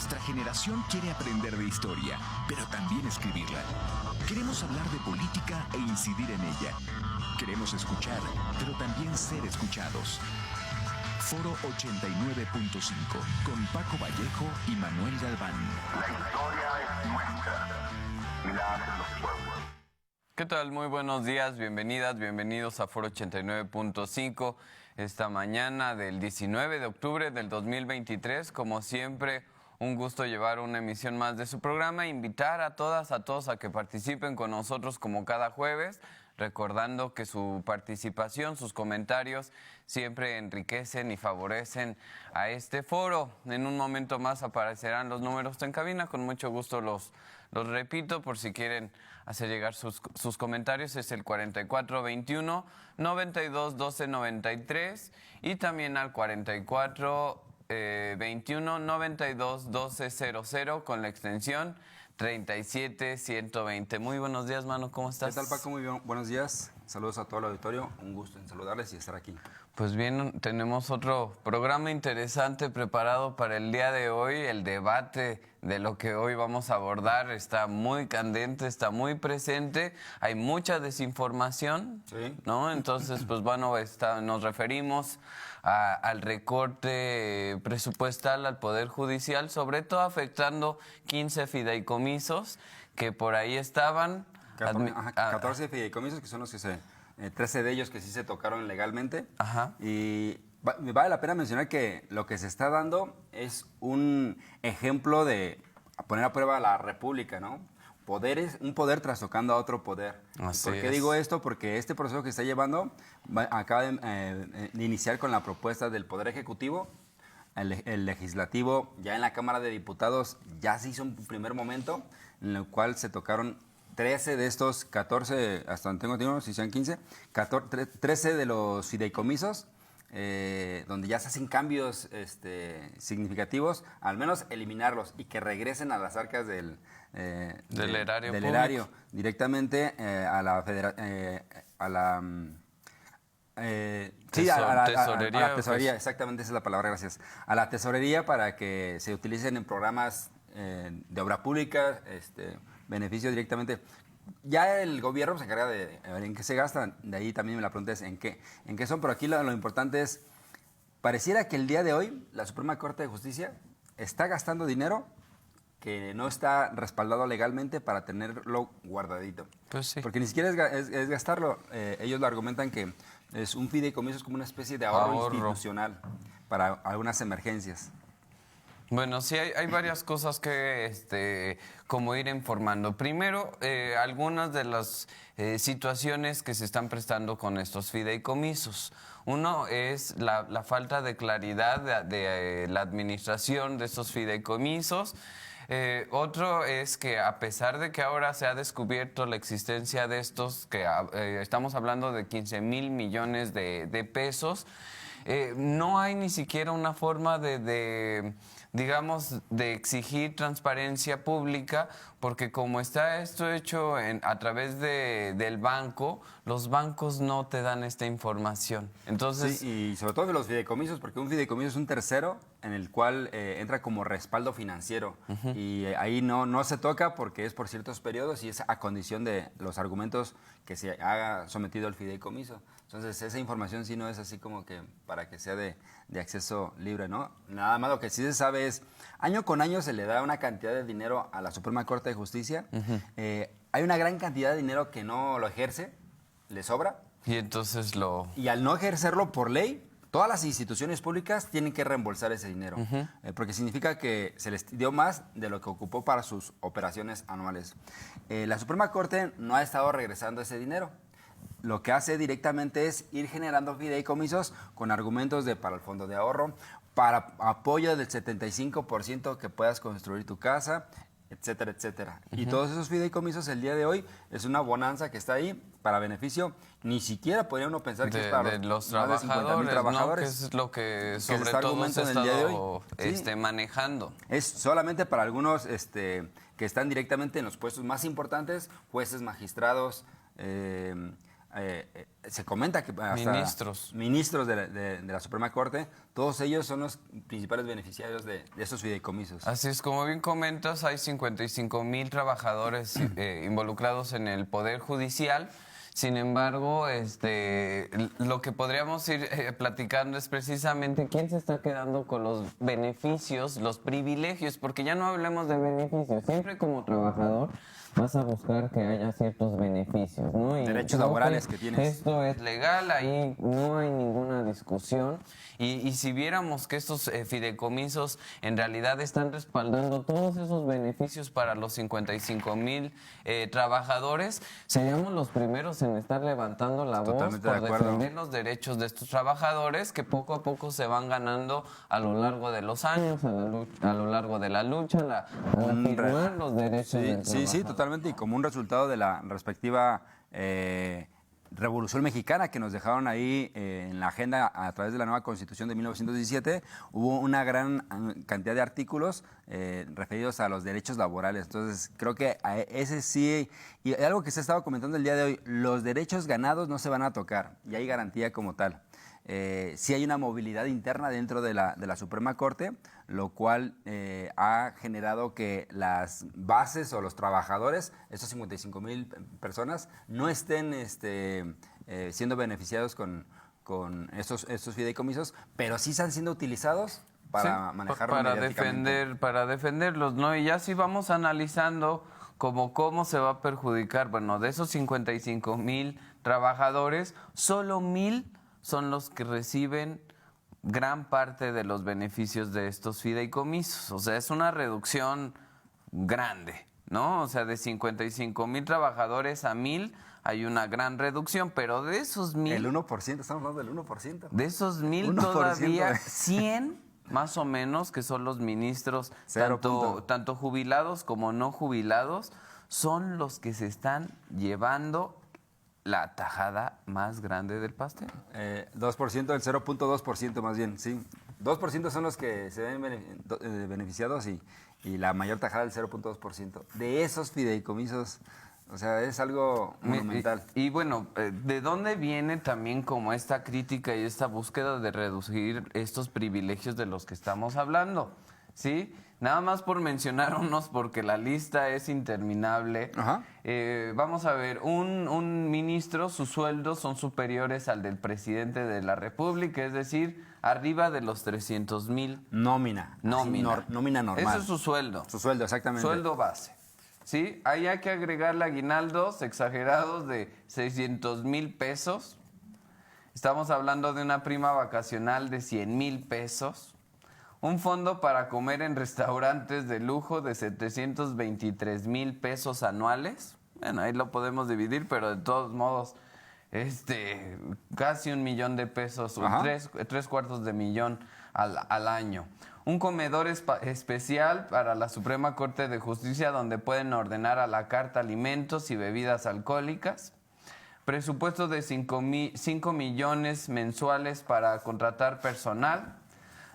Nuestra generación quiere aprender de historia, pero también escribirla. Queremos hablar de política e incidir en ella. Queremos escuchar, pero también ser escuchados. Foro 89.5, con Paco Vallejo y Manuel Galván. La historia es nuestra y la hacen los pueblos. ¿Qué tal? Muy buenos días, bienvenidas, bienvenidos a Foro 89.5. Esta mañana del 19 de octubre del 2023, como siempre, un gusto llevar una emisión más de su programa, invitar a todas, a todos a que participen con nosotros como cada jueves, recordando que su participación, sus comentarios siempre enriquecen y favorecen a este foro. En un momento más aparecerán los números en cabina, con mucho gusto los repito por si quieren hacer llegar sus comentarios. Es el 4421 92 12 93 y también al 4421 92 12 00 con la extensión 37120. Muy buenos días, mano, ¿cómo estás? ¿Qué tal, Paco? Muy bien, buenos días. Saludos a todo el auditorio. Un gusto en saludarles y estar aquí. Pues bien, tenemos otro programa interesante preparado para el día de hoy. El debate de lo que hoy vamos a abordar está muy candente, está muy presente. Hay mucha desinformación, sí, ¿no? Entonces, pues bueno, nos referimos al recorte presupuestal al Poder Judicial, sobre todo afectando 15 fideicomisos que por ahí estaban. 14 fideicomisos, que son los que 13 de ellos que sí se tocaron legalmente. Ajá. Y vale la pena mencionar que lo que se está dando es un ejemplo de poner a prueba la República, ¿no? Un poder trastocando a otro poder. Así ¿Por qué digo esto? Porque este proceso que está llevando acaba de iniciar con la propuesta del Poder Ejecutivo. El Legislativo, ya en la Cámara de Diputados, ya se hizo un primer momento en el cual se tocaron 13 de estos 14, hasta donde tengo entendido, si sean 15, 13 de los fideicomisos, donde ya se hacen cambios significativos, al menos eliminarlos y que regresen a las arcas del erario directamente a la tesorería, exactamente, esa es la palabra, gracias. A la tesorería para que se utilicen en programas de obra pública, beneficio directamente. Ya el gobierno se encarga de en qué se gastan, de ahí también me la pregunta es en qué son, pero aquí lo importante es, pareciera que el día de hoy la Suprema Corte de Justicia está gastando dinero que no está respaldado legalmente para tenerlo guardadito. Pues sí. Porque ni siquiera es gastarlo, ellos lo argumentan que es un fideicomiso, es como una especie de ahorro institucional para algunas emergencias. Bueno, sí, hay varias cosas que como ir informando. Primero, algunas de las situaciones que se están prestando con estos fideicomisos. Uno es la falta de claridad de la administración de estos fideicomisos. Otro es que a pesar de que ahora se ha descubierto la existencia de estos, que estamos hablando de 15,000 millones de pesos, no hay ni siquiera una forma digamos, de exigir transparencia pública, porque como está esto hecho a través del banco, los bancos no te dan esta información. Entonces, sí, y sobre todo de los fideicomisos, porque un fideicomiso es un tercero en el cual entra como respaldo financiero. Y ahí no se toca porque es por ciertos periodos y es a condición de los argumentos que se haga sometido al fideicomiso. Entonces, esa información sí no es así como que para que sea de acceso libre, ¿no? Nada más lo que sí se sabe es, año con año se le da una cantidad de dinero a la Suprema Corte de Justicia. Hay una gran cantidad de dinero que no lo ejerce, le sobra. Y entonces Y al no ejercerlo por ley, todas las instituciones públicas tienen que reembolsar ese dinero, porque significa que se les dio más de lo que ocupó para sus operaciones anuales. La Suprema Corte no ha estado regresando ese dinero. Lo que hace directamente es ir generando fideicomisos con argumentos para el fondo de ahorro, para apoyo del 75% que puedas construir tu casa, etcétera, etcétera. Y todos esos fideicomisos el día de hoy es una bonanza que está ahí para beneficio. Ni siquiera podría uno pensar que es para los más de 50,000 trabajadores, ¿no? Que es lo que sobre todo se ha estado manejando. Es solamente para algunos que están directamente en los puestos más importantes, jueces, magistrados, se comenta que hasta ministros de la Suprema Corte, todos ellos son los principales beneficiarios de esos fideicomisos. Así es, como bien comentas, hay 55,000 trabajadores involucrados en el Poder Judicial. Sin embargo, lo que podríamos ir platicando es precisamente quién se está quedando con los beneficios, los privilegios, porque ya no hablemos de beneficios. Siempre como trabajador vas a buscar que haya ciertos beneficios, ¿no? Y derechos laborales que tienes. Esto es legal, ahí no hay ninguna discusión. Y si viéramos que estos fideicomisos en realidad están respaldando todos esos beneficios para los 55,000 trabajadores, seríamos los primeros en estar levantando la voz por defender los derechos de estos trabajadores que poco a poco se van ganando a lo largo de los años, a lo largo de la lucha, a afirmar los derechos del trabajador. Sí, totalmente, y como un resultado de la respectiva Revolución Mexicana que nos dejaron ahí en la agenda a través de la nueva Constitución de 1917, hubo una gran cantidad de artículos referidos a los derechos laborales. Entonces, creo que a ese sí, y algo que se ha estado comentando el día de hoy, los derechos ganados no se van a tocar, y hay garantía como tal. Sí hay una movilidad interna dentro de la Suprema Corte, lo cual ha generado que las bases o los trabajadores, estos 55,000 personas, no estén siendo beneficiados con estos fideicomisos, pero sí están siendo utilizados para manejarlos para defenderlos, ¿no? Y ya sí vamos analizando cómo se va a perjudicar. Bueno, de esos 55,000 trabajadores, solo 1,000 son los que reciben gran parte de los beneficios de estos fideicomisos. O sea, es una reducción grande, ¿no? O sea, de 55,000 trabajadores a 1,000 hay una gran reducción, pero de esos 1,000... El 1%, estamos hablando del 1%. De esos 1,000 todavía 100 más o menos, que son los ministros, tanto jubilados como no jubilados, son los que se están llevando la tajada más grande del pastel. 2%, el 0.2% más bien, sí. 2% son los que se ven beneficiados y la mayor tajada del 0.2%. De esos fideicomisos, o sea, es algo monumental. Y bueno, ¿de dónde viene también como esta crítica y esta búsqueda de reducir estos privilegios de los que estamos hablando? ¿Sí? Nada más por mencionar unos, porque la lista es interminable. Vamos a ver, un ministro, sus sueldos son superiores al del presidente de la República, es decir, arriba de los 300,000. Nómina normal. Eso es su sueldo. Su sueldo, exactamente. Sueldo base. ¿Sí? Ahí hay que agregarle aguinaldos exagerados de 600,000 pesos. Estamos hablando de una prima vacacional de 100,000 pesos. Un fondo para comer en restaurantes de lujo de 723,000 pesos anuales. Bueno, ahí lo podemos dividir, pero de todos modos, casi 1,000,000 de pesos, o tres cuartos de millón al año. Un comedor especial para la Suprema Corte de Justicia, donde pueden ordenar a la carta alimentos y bebidas alcohólicas. Presupuesto de 5 millones mensuales para contratar personal.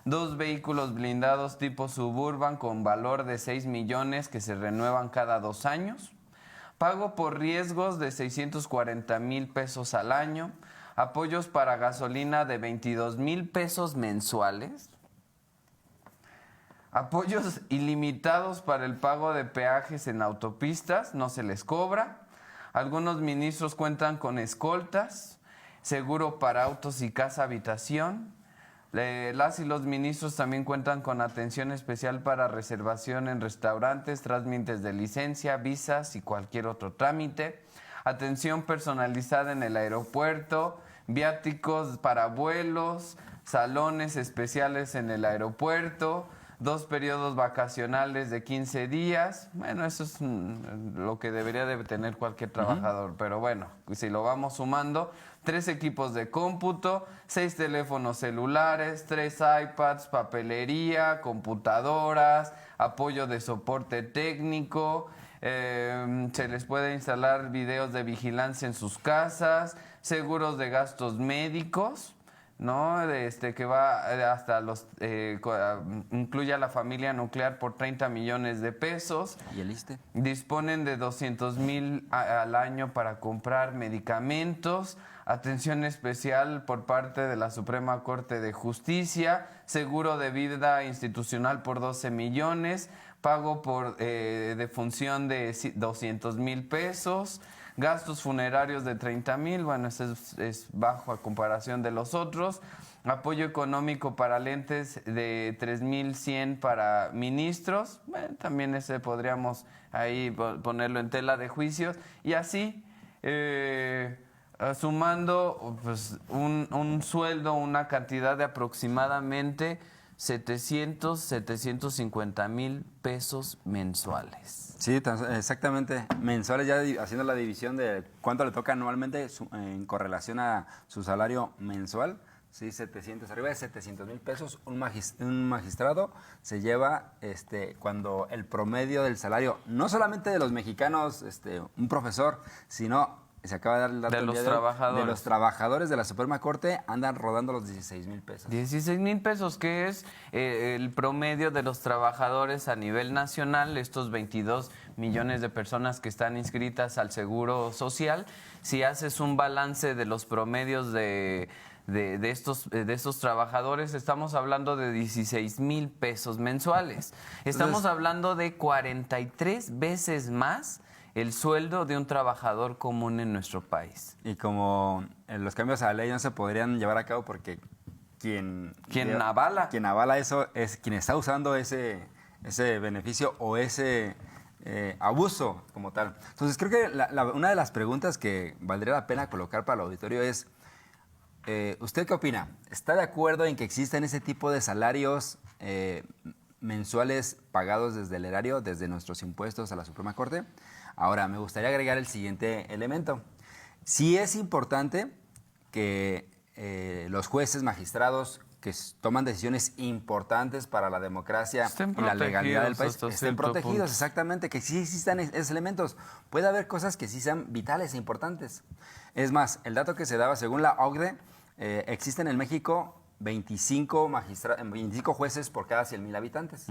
2 vehículos blindados tipo Suburban con valor de 6 millones que se renuevan cada 2 años. Pago por riesgos de 640,000 pesos al año. Apoyos para gasolina de 22,000 pesos mensuales. Apoyos ilimitados para el pago de peajes en autopistas, no se les cobra. Algunos ministros cuentan con escoltas, seguro para autos y casa habitación. Las y los ministros también cuentan con atención especial para reservación en restaurantes, trámites de licencia, visas y cualquier otro trámite. Atención personalizada en el aeropuerto, viáticos para vuelos, salones especiales en el aeropuerto, 2 periodos vacacionales de 15 días. Bueno, eso es lo que debería de tener cualquier trabajador, pero bueno, si lo vamos sumando, 3 equipos de cómputo, 6 teléfonos celulares, 3 iPads, papelería, computadoras, apoyo de soporte técnico, se les puede instalar videos de vigilancia en sus casas, seguros de gastos médicos, ¿no? Que va hasta incluye a la familia nuclear por 30 millones de pesos. ¿Y el ISSSTE? Disponen de 200,000 al año para comprar medicamentos, atención especial por parte de la Suprema Corte de Justicia, seguro de vida institucional por 12 millones, pago por defunción de 200,000 pesos, gastos funerarios de 30,000, bueno, ese es bajo a comparación de los otros. Apoyo económico para lentes de 3,100 para ministros. Bueno, también ese podríamos ahí ponerlo en tela de juicios. Y así, sumando pues, un sueldo, una cantidad de aproximadamente 750,000 pesos mensuales. Sí, exactamente. Mensuales, ya haciendo la división de cuánto le toca anualmente en correlación a su salario mensual. Sí, arriba de 700,000 pesos. Un magistrado se lleva cuando el promedio del salario, no solamente de los mexicanos, un profesor, sino, se acaba de dar el dato de los trabajadores de la Suprema Corte, andan rodando los 16,000 pesos. 16,000 pesos, que es el promedio de los trabajadores a nivel nacional, estos 22 millones de personas que están inscritas al Seguro Social. Si haces un balance de los promedios de estos trabajadores, estamos hablando de 16,000 pesos mensuales. Estamos hablando de 43 veces más el sueldo de un trabajador común en nuestro país. Y como los cambios a la ley no se podrían llevar a cabo porque quien avala eso es quien está usando ese beneficio o ese abuso como tal. Entonces creo que una de las preguntas que valdría la pena colocar para el auditorio es, ¿usted qué opina? ¿Está de acuerdo en que existen ese tipo de salarios mensuales pagados desde el erario, desde nuestros impuestos a la Suprema Corte? Ahora, me gustaría agregar el siguiente elemento. Sí es importante que los jueces, magistrados que toman decisiones importantes para la democracia y la legalidad del país estén protegidos, exactamente, que sí existan esos elementos. Puede haber cosas que sí sean vitales e importantes. Es más, el dato que se daba según la OCDE, existen en México 25 jueces por cada 100,000 habitantes.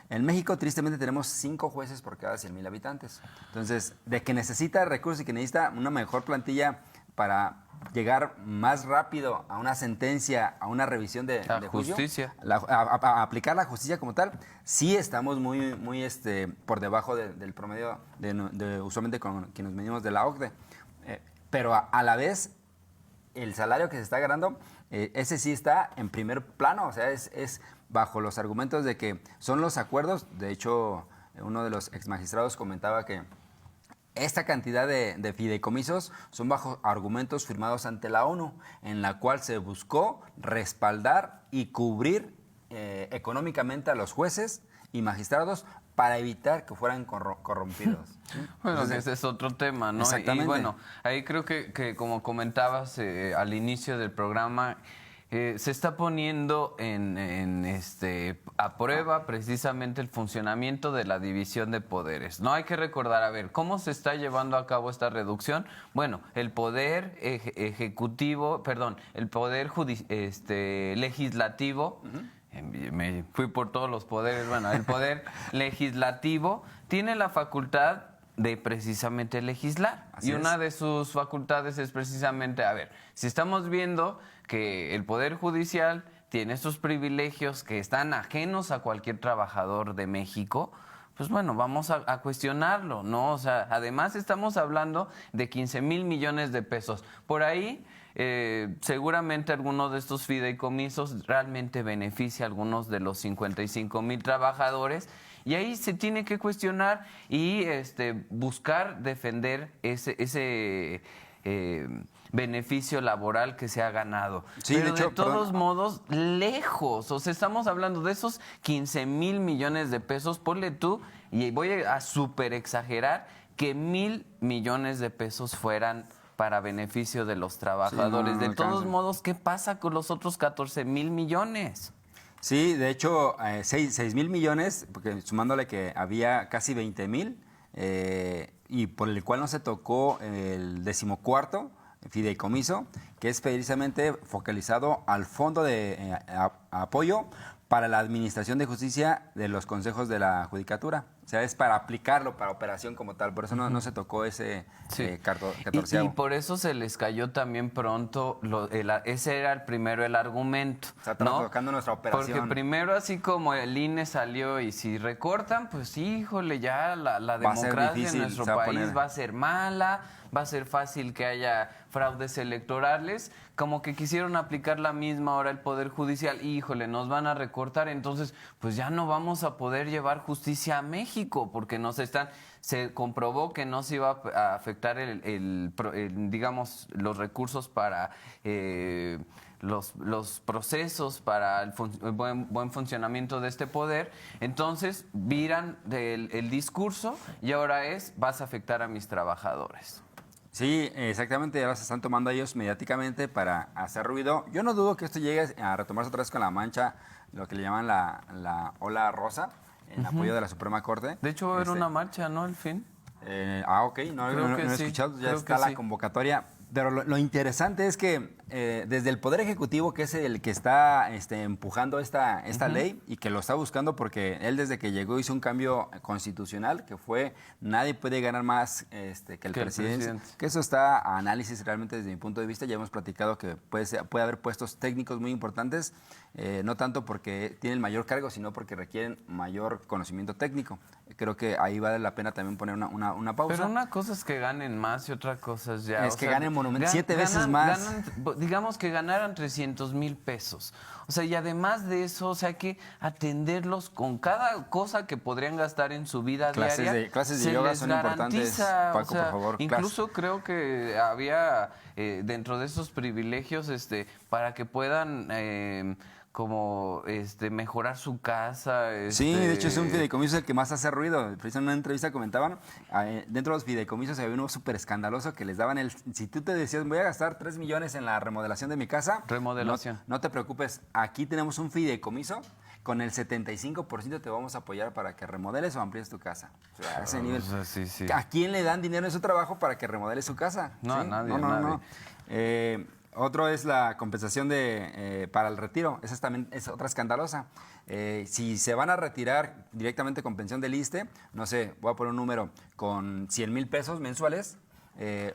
En México, tristemente, tenemos 5 jueces por cada 100,000 habitantes. Entonces, de que necesita recursos y que necesita una mejor plantilla para llegar más rápido a una sentencia, a una revisión de juicio, justicia, a aplicar la justicia como tal, sí estamos muy por debajo del promedio de usualmente con quienes medimos de la OCDE. Pero a la vez, el salario que se está ganando, ese sí está en primer plano, o sea, es bajo los argumentos de que son los acuerdos. De hecho, uno de los exmagistrados comentaba que esta cantidad de fideicomisos son bajo argumentos firmados ante la ONU, en la cual se buscó respaldar y cubrir económicamente a los jueces y magistrados para evitar que fueran corrompidos. Bueno, entonces, ese es otro tema, ¿no? Exactamente. Y bueno, ahí creo que como comentabas al inicio del programa, se está poniendo a prueba precisamente el funcionamiento de la división de poderes. No hay que recordar, a ver, ¿cómo se está llevando a cabo esta reducción? Bueno, el poder legislativo, me fui por todos los poderes, bueno, el poder legislativo tiene la facultad de precisamente legislar. Así una de sus facultades es precisamente, a ver, si estamos viendo que el Poder Judicial tiene estos privilegios que están ajenos a cualquier trabajador de México, pues bueno, vamos a cuestionarlo, ¿no? O sea, además estamos hablando de 15,000 millones de pesos. Por ahí, seguramente algunos de estos fideicomisos realmente beneficia a algunos de los 55,000 trabajadores. Y ahí se tiene que cuestionar y buscar defender ese beneficio laboral que se ha ganado. Sí, pero de hecho, de todos modos, lejos. O sea, estamos hablando de esos 15,000 millones de pesos. Ponle tú, y voy a súper exagerar, que 1,000 millones de pesos fueran para beneficio de los trabajadores. Sí, de todos modos, ¿qué pasa con los otros 14,000 millones? Sí, de hecho, 6,000 millones, porque sumándole que había casi 20,000, y por el cual no se tocó el 14º, fideicomiso, que es precisamente focalizado al fondo de apoyo para la administración de justicia de los consejos de la judicatura. O sea, es para aplicarlo para operación como tal. Por eso no se tocó ese Sí. 14avo. Y por eso se les cayó también pronto, ese era el argumento. O sea, ¿no? tocando nuestra operación. Porque primero así como el INE salió y si recortan, pues híjole, ya la Va a ser democracia difícil, en nuestro se va a país poner. va a ser mala, va a ser fácil que haya fraudes electorales, como que quisieron aplicar la misma ahora el Poder Judicial, híjole, nos van a recortar, entonces pues ya no vamos a poder llevar justicia a México, porque se comprobó que no se iba a afectar digamos, los recursos para los procesos para el buen funcionamiento de este poder. Entonces viran el discurso y ahora vas a afectar a mis trabajadores. Sí, exactamente. Ahora se están tomando ellos mediáticamente para hacer ruido. Yo no dudo que esto llegue a retomarse otra vez con la mancha, lo que le llaman la ola rosa, en apoyo de la Suprema Corte. De hecho, va a haber una marcha, ¿no? Al fin. Ok, no que he sí, escuchado, ya creo está que la sí. convocatoria. Pero lo interesante es que desde el Poder Ejecutivo, que es el que está empujando esta ley y que lo está buscando porque él desde que llegó hizo un cambio constitucional que fue nadie puede ganar más que el presidente. Que eso está a análisis realmente desde mi punto de vista. Ya hemos platicado que puede haber puestos técnicos muy importantes, no tanto porque tienen mayor cargo, sino porque requieren mayor conocimiento técnico. Creo que ahí vale la pena también poner una pausa. Pero una cosa es que ganen más y otra cosa es ya... Es que ganen Monumentos 7 veces más. Digamos que ganaran 300,000 pesos. O sea, y además de eso, o sea, hay que atenderlos con cada cosa que podrían gastar en su vida diaria. Clases de yoga son importantes, Paco, o sea, por favor. Incluso creo que había dentro de esos privilegios para que puedan... como mejorar su casa. Sí, de hecho es un fideicomiso el que más hace ruido. Precisamente en una entrevista comentaban, dentro de los fideicomisos había uno súper escandaloso que les daban si tú te decías, voy a gastar 3 millones en la remodelación de mi casa. Remodelación. No te preocupes, aquí tenemos un fideicomiso, con el 75% te vamos a apoyar para que remodeles o amplíes tu casa. O sea, a ese nivel. O sea, sí. ¿A quién le dan dinero en su trabajo para que remodele su casa? No, ¿sí? a nadie. No. Otro es la compensación para el retiro. Esa también es otra escandalosa. Si se van a retirar directamente con pensión del ISSSTE, no sé, voy a poner un número, con 100,000 pesos mensuales,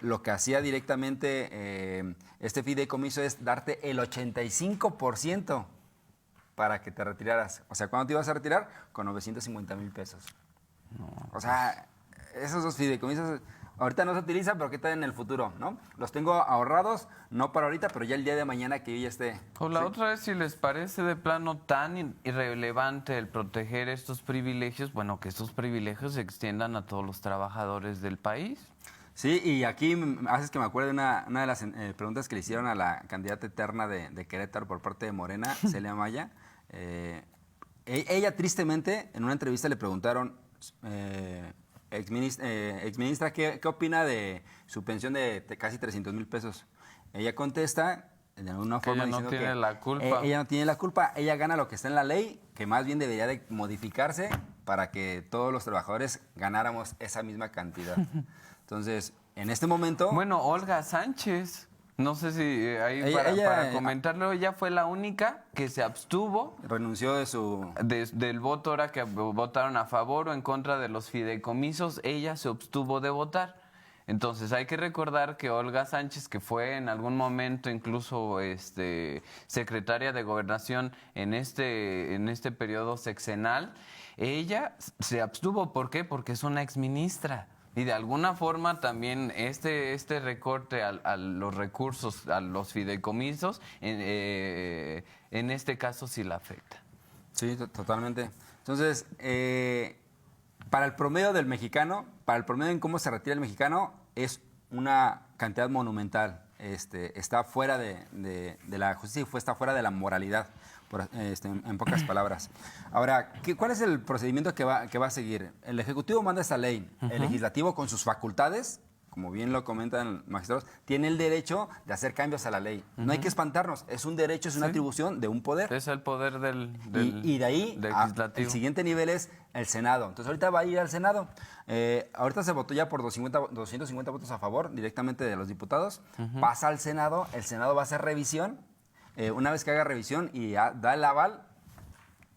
lo que hacía directamente este fideicomiso es darte el 85% para que te retiraras. O sea, ¿cuándo te ibas a retirar? Con 950,000 pesos. No. O sea, esos dos fideicomisos... Ahorita no se utiliza, pero ¿qué tal en el futuro? ¿No? Los tengo ahorrados, no para ahorita, pero ya el día de mañana que yo ya esté. O la otra es, si les parece de plano tan irrelevante el proteger estos privilegios, bueno, que estos privilegios se extiendan a todos los trabajadores del país. Sí, y aquí haces que me acuerde una de las preguntas que le hicieron a la candidata eterna de Querétaro por parte de Morena, Celia Maya. Ella, tristemente, en una entrevista le preguntaron... exministra, ¿qué opina de su pensión de casi 300,000 pesos? Ella contesta de alguna forma ella no diciendo tiene que la culpa. Ella no tiene la culpa, ella gana lo que está en la ley, que más bien debería de modificarse para que todos los trabajadores ganáramos esa misma cantidad. Entonces, en este momento... Bueno, Olga Sánchez... No sé si para comentarlo, ella fue la única que se abstuvo. Renunció de su... del voto, ahora que votaron a favor o en contra de los fideicomisos, ella se abstuvo de votar. Entonces hay que recordar que Olga Sánchez, que fue en algún momento incluso secretaria de Gobernación en este periodo sexenal, ella se abstuvo. ¿Por qué? Porque es una exministra. Y de alguna forma también este recorte a los recursos, a los fideicomisos, en este caso sí la afecta. Sí, totalmente. Entonces, para el promedio del mexicano, para el promedio en cómo se retira el mexicano, es una cantidad monumental. Está fuera de la justicia y está fuera de la moralidad. En pocas palabras. Ahora, ¿cuál es el procedimiento que va a seguir? El Ejecutivo manda esta ley, el Legislativo con sus facultades como bien lo comentan magistrados, tiene el derecho de hacer cambios a la ley. No hay que espantarnos, es un derecho, es una atribución de un poder. Es el poder del y de ahí, legislativo. el siguiente nivel es el Senado. Entonces ahorita va a ir al Senado. Ahorita se votó ya por 250 votos a favor directamente de los diputados. Pasa al Senado, el Senado va a hacer revisión. Una vez que haga revisión y da el aval,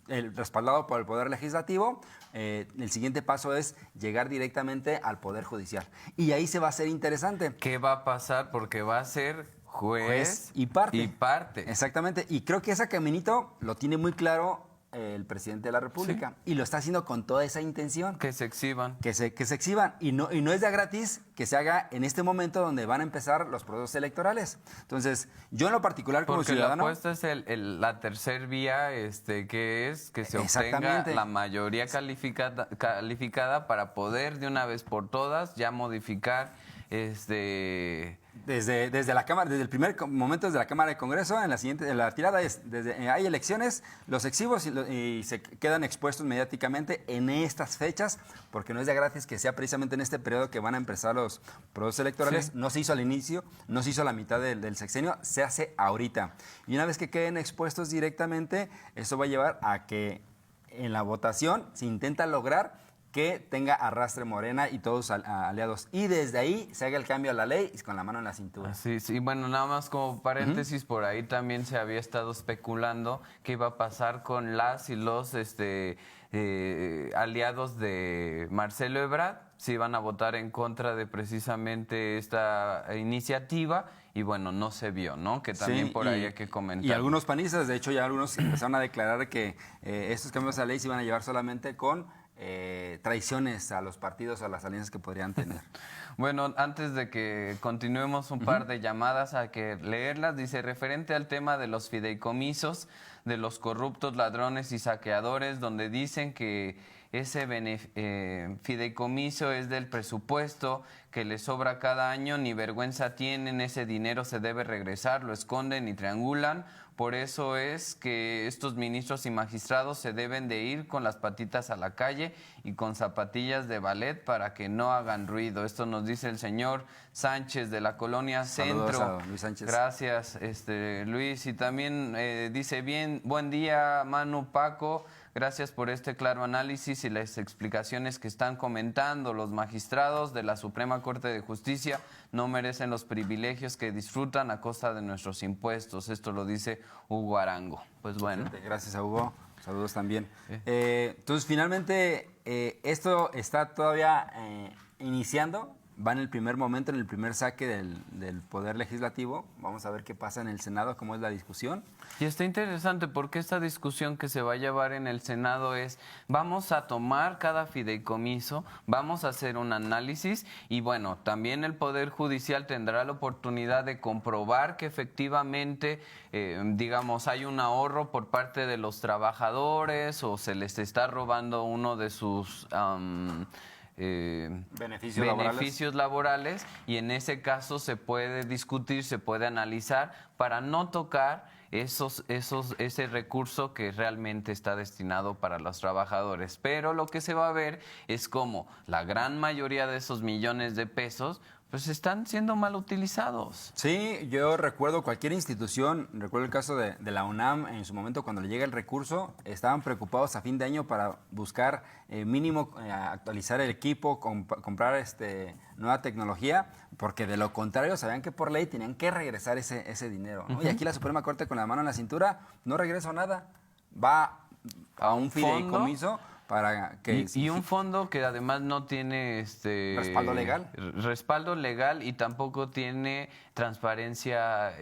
el respaldado por el Poder Legislativo, el siguiente paso es llegar directamente al Poder Judicial. Y ahí se va a hacer interesante. ¿Qué va a pasar? Porque va a ser juez y parte. Exactamente. Y creo que ese caminito lo tiene muy claro el presidente de la República. Sí. Y lo está haciendo con toda esa intención. Que se exhiban. Que se exhiban. Y no es de gratis que se haga en este momento donde van a empezar los procesos electorales. Entonces, yo en lo particular como ciudadano... Porque la apuesta es la tercer vía, que se obtenga la mayoría calificada para poder de una vez por todas ya modificar Desde la Cámara, desde el primer momento desde la Cámara de Congreso, la tirada es, hay elecciones, los exhibos y se quedan expuestos mediáticamente en estas fechas, porque no es de gratis que sea precisamente en este periodo que van a empezar los procesos electorales. Sí. No se hizo al inicio, no se hizo a la mitad del sexenio, se hace ahorita. Y una vez que queden expuestos directamente, eso va a llevar a que en la votación se intenta lograr que tenga arrastre Morena y todos sus aliados. Y desde ahí se haga el cambio a la ley y con la mano en la cintura. Sí, bueno, nada más como paréntesis, por ahí también se había estado especulando qué iba a pasar con las y los aliados de Marcelo Ebrard, si iban a votar en contra de precisamente esta iniciativa. Y bueno, no se vio, ¿no? Que también por ahí hay que comentar. Y algunos panistas, de hecho ya algunos empezaron a declarar que estos cambios a la ley se iban a llevar solamente con traiciones a los partidos o a las alianzas que podrían tener. Bueno, antes de que continuemos un par de llamadas a que leerlas, dice, referente al tema de los fideicomisos, de los corruptos ladrones y saqueadores, donde dicen que ese fideicomiso es del presupuesto que les sobra cada año, ni vergüenza tienen, ese dinero se debe regresar, lo esconden y triangulan. Por eso es que estos ministros y magistrados se deben de ir con las patitas a la calle y con zapatillas de ballet para que no hagan ruido. Esto nos dice el señor Sánchez de la Colonia Centro. Saludos a Luis Sánchez. Gracias, Luis. Y también dice, buen día, Manu, Paco. Gracias por este claro análisis y las explicaciones que están comentando. Los magistrados de la Suprema Corte de Justicia no merecen los privilegios que disfrutan a costa de nuestros impuestos. Esto lo dice Hugo Arango. Pues bueno. Gracias a Hugo. Saludos también. Entonces, finalmente, esto está todavía iniciando. Va en el primer momento, en el primer saque del Poder Legislativo. Vamos a ver qué pasa en el Senado, cómo es la discusión. Y está interesante porque esta discusión que se va a llevar en el Senado es, vamos a tomar cada fideicomiso, vamos a hacer un análisis y bueno, también el Poder Judicial tendrá la oportunidad de comprobar que efectivamente, hay un ahorro por parte de los trabajadores o se les está robando uno de sus... beneficios laborales y en ese caso se puede discutir, se puede analizar para no tocar ese recurso que realmente está destinado para los trabajadores. Pero lo que se va a ver es cómo la gran mayoría de esos millones de pesos pues están siendo mal utilizados. Sí, yo recuerdo cualquier institución, recuerdo el caso de la UNAM, en su momento cuando le llega el recurso, estaban preocupados a fin de año para buscar mínimo actualizar el equipo, comprar nueva tecnología, porque de lo contrario sabían que por ley tenían que regresar ese dinero, ¿no? Y aquí la Suprema Corte con la mano en la cintura no regresa nada, va a un fideicomiso. Para que y un fondo que además no tiene respaldo legal y tampoco tiene transparencia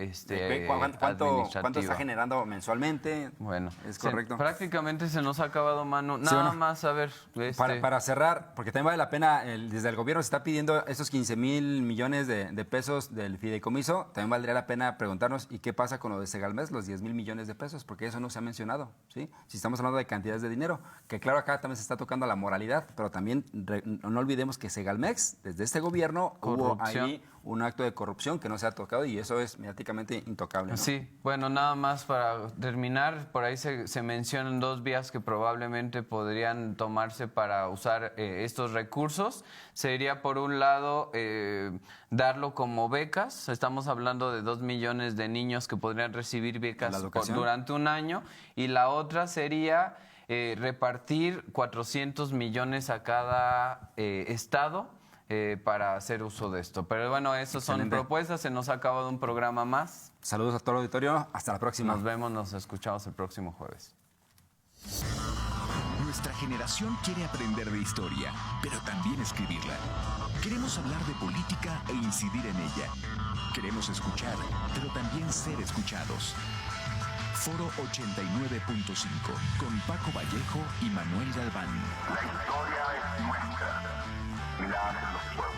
¿Cuánto está generando mensualmente? Bueno, es correcto. Prácticamente se nos ha acabado, Manu. Nada más, a ver. Para cerrar, porque también vale la pena, desde el gobierno se está pidiendo esos 15,000 millones de pesos del fideicomiso. También valdría la pena preguntarnos, ¿y qué pasa con lo de Segalmex, los 10,000 millones de pesos? Porque eso no se ha mencionado, ¿sí? Si estamos hablando de cantidades de dinero, que claro, acá también se está tocando la moralidad, pero también no olvidemos que Segalmex, desde este gobierno, hubo ahí un acto de corrupción que no se ha tocado y eso es mediáticamente intocable, ¿no? Sí, bueno, nada más para terminar, por ahí se mencionan 2 vías que probablemente podrían tomarse para usar estos recursos. Sería, por un lado, darlo como becas. Estamos hablando de 2 millones de niños que podrían recibir becas durante un año. Y la otra sería repartir 400 millones a cada estado para hacer uso de esto. Pero bueno, esas son propuestas. Se nos ha acabado un programa más. Saludos a todo el auditorio. Hasta la próxima. Nos vemos, nos escuchamos el próximo jueves. Nuestra generación quiere aprender de historia, pero también escribirla. Queremos hablar de política e incidir en ella. Queremos escuchar, pero también ser escuchados. Foro 89.5 con Paco Vallejo y Manuel Galván. La historia es nuestra y la hacen los pueblos.